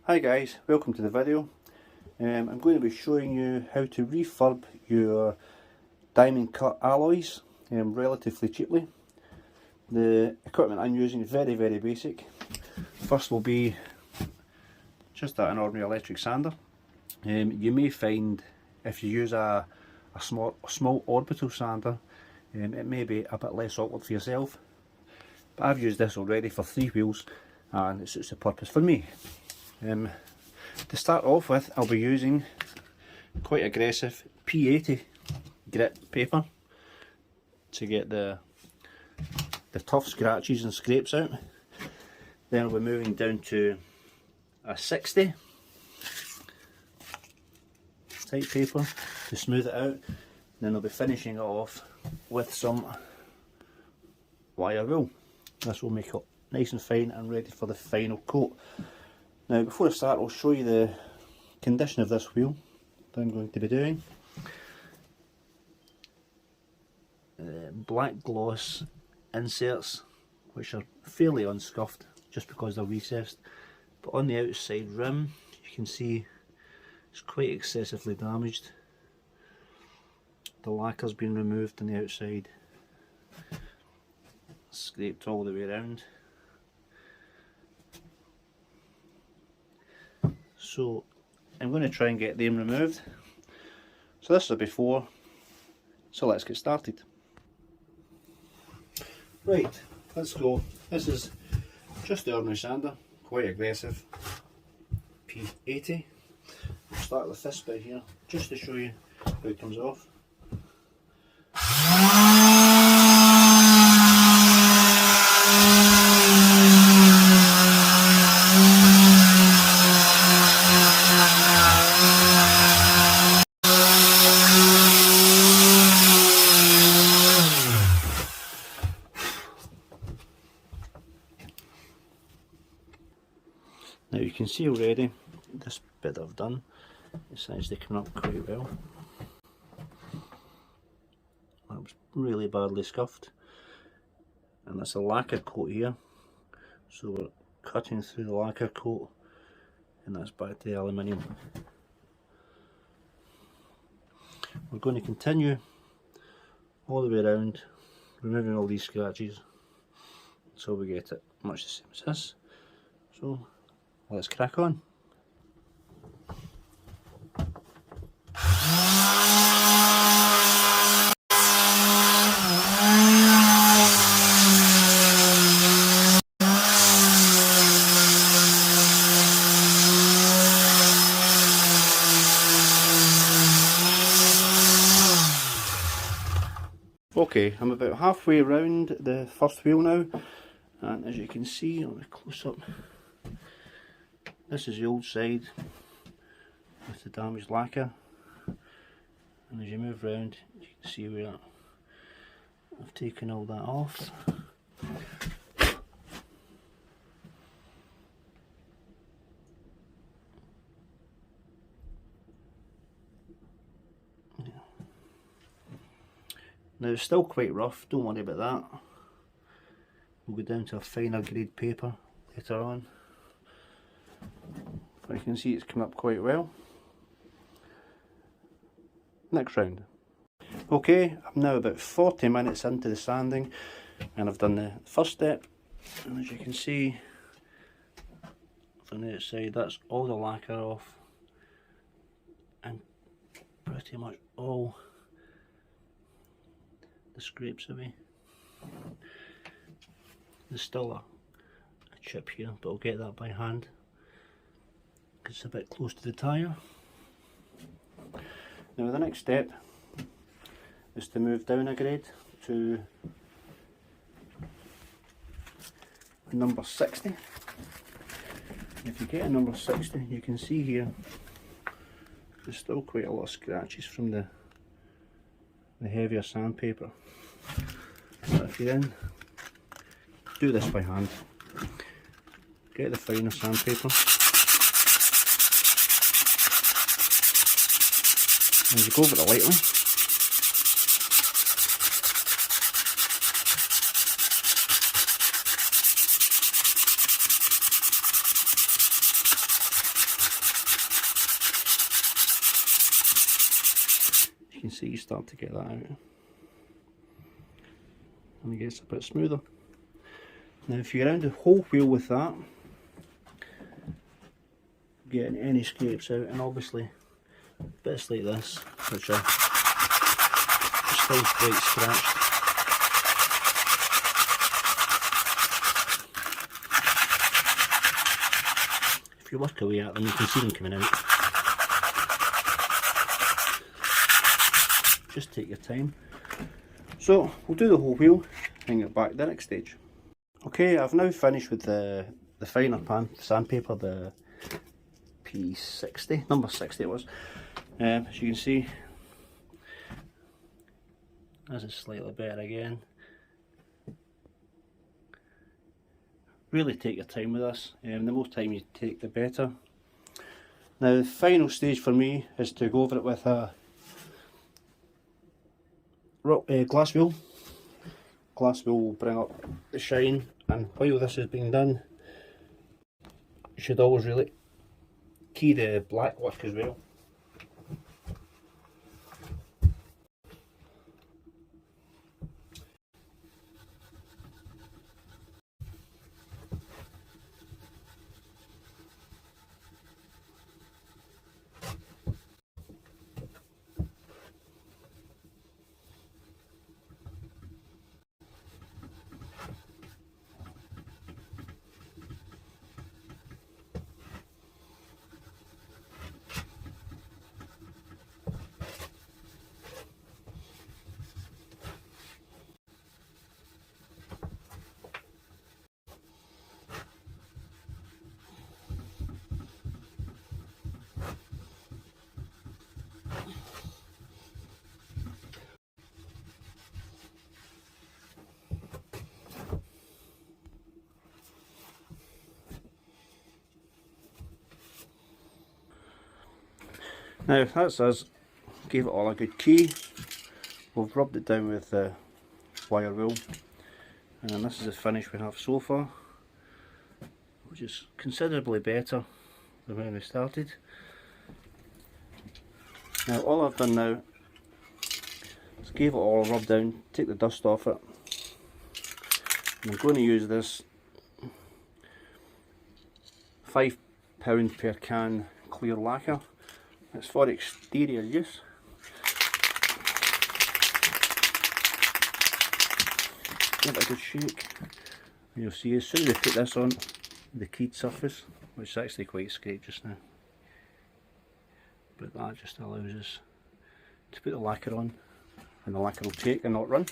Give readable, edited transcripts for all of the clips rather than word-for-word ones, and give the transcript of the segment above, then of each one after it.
Hi guys, welcome to the video. I'm going to be showing you how to refurb your diamond cut alloys relatively cheaply. The equipment I'm using is very basic. First will be just an ordinary electric sander. You may find if you use a small orbital sander, it may be a bit less awkward for yourself. But I've used this already for 3 wheels and it suits the purpose for me. To start off with, I'll be using quite aggressive P80 grit paper to get the tough scratches and scrapes out. Then I'll be moving down to a 60 type paper to smooth it out. Then I'll be finishing it off with some wire wool. This will make it nice and fine and ready for the final coat. Now before I start, I'll show you the condition of this wheel that I'm going to be doing. Black gloss inserts which are fairly unscuffed just because they're recessed, but on the outside rim you can see it's quite excessively damaged. The lacquer's been removed on the outside, scraped all the way around. So I'm going to try and get them removed. So this is a before, so let's get started. Right, let's go. This is just the ordinary sander, quite aggressive, P80. We'll start with this bit here, just to show you how it comes off. Now you can see already this bit I've done is actually coming up quite well. That was really badly scuffed, and that's a lacquer coat here, so we're cutting through the lacquer coat and that's back to the aluminium. We're going to continue all the way around, removing all these scratches until we get it much the same as this. So let's crack on. Okay, I'm about halfway around the first wheel now, and as you can see on the close up, this is the old side with the damaged lacquer, and as you move round you can see where I've taken all that off. Now it's still quite rough, don't worry about that. We'll go down to a finer grade paper later on. But you can see it's come up quite well. Next round. Okay, I'm now about 40 minutes into the sanding and I've done the first step, and as you can see from the outside that's all the lacquer off and pretty much all the scrapes away. There's still a chip here, but I'll get that by hand because it's a bit close to the tyre. Now the next step is to move down a grade to number 60. And if you get a number 60, you can see here there's still quite a lot of scratches from the heavier sandpaper. But if you then do this by hand, get the finer sandpaper, and you go over it lightly, see you start to get that out, and it gets a bit smoother. Now if you round the whole wheel with that, getting any scrapes out, and obviously bits like this which are still quite scratched. If you work away at them, you can see them coming out. Just take your time. So we'll do the whole wheel and get back to the next stage. Okay, I've now finished with the finer sandpaper, the P60, number 60 it was. As you can see, this is slightly better again. Really take your time with this, the more time you take the better. Now the final stage for me is to go over it with a glass wheel. Glass wheel will bring up the shine, and while this is being done, you should always really key the black work as well. Now that's us, gave it all a good key. We've rubbed it down with the wire wool, and this is the finish we have so far, which is considerably better than when we started. Now all I've done now is gave it all a rub down, take the dust off it, and I'm going to use this £5 per can clear lacquer. It's for exterior use. Give it a good shake, and you'll see as soon as we put this on the keyed surface, which is actually quite scraped just now, but that just allows us to put the lacquer on, and the lacquer will take and not run.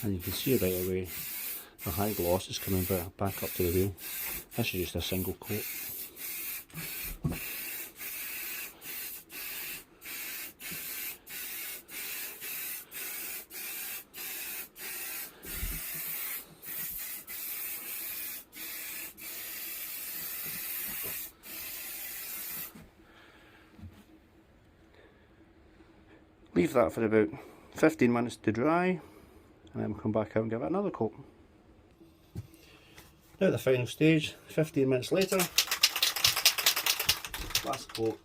And you can see right away the high gloss is coming back up to the wheel. This is just a single coat. Leave that for about 15 minutes to dry, and then we'll come back out and give it another coat. Now at the final stage, 15 minutes later, last coat.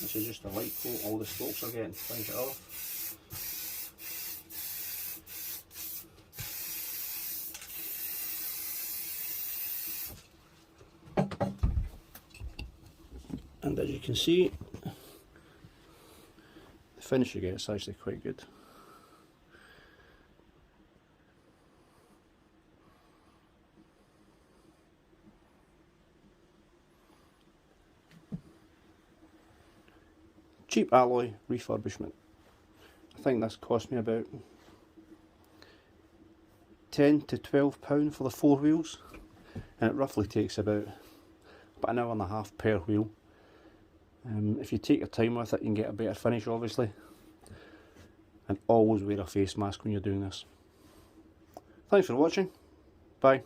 This is just a light coat, all the spokes are getting, finish it off. And as you can see, the finish you get is actually quite good. Cheap alloy refurbishment. I think this cost me about £10 to £12 for the 4 wheels, and it roughly takes about an hour and a half per wheel. If you take your time with it, you can get a better finish, obviously. And always wear a face mask when you're doing this. Thanks for watching. Bye.